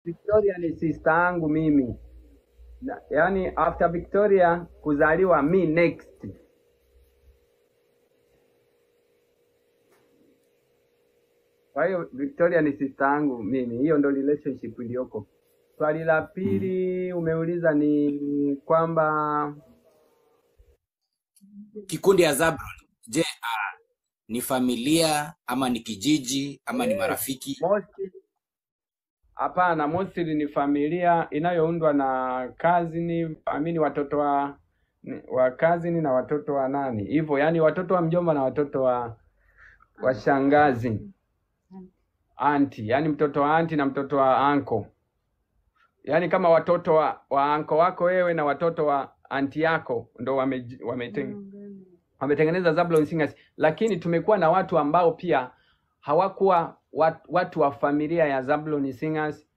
Victoria ni sister yangu mimi. Yaani after Victoria kuzaliwa mi next. Kwa hiyo Victoria ni sister yangu mimi. Hiyo ndo relationship iliyoko. Swali la pili umeuliza ni kwamba Kikundi ya Zabron, je, ni familia ama ni kijiji ama ni marafiki? Hapana, mostly ni familia inayoundwa na cousin, watoto wa cousin na watoto wa nani hivyo, yani watoto wa mjomba na watoto wa shangazi, aunti, yani mtoto wa aunti na mtoto wa uncle, yani kama watoto wa uncle wako wewe na watoto wa aunti yako ndo wametengeneza Zablon Singers. Lakini tumekuwa na watu ambao pia hawakuwa watu wa familia ya Zablon Singers,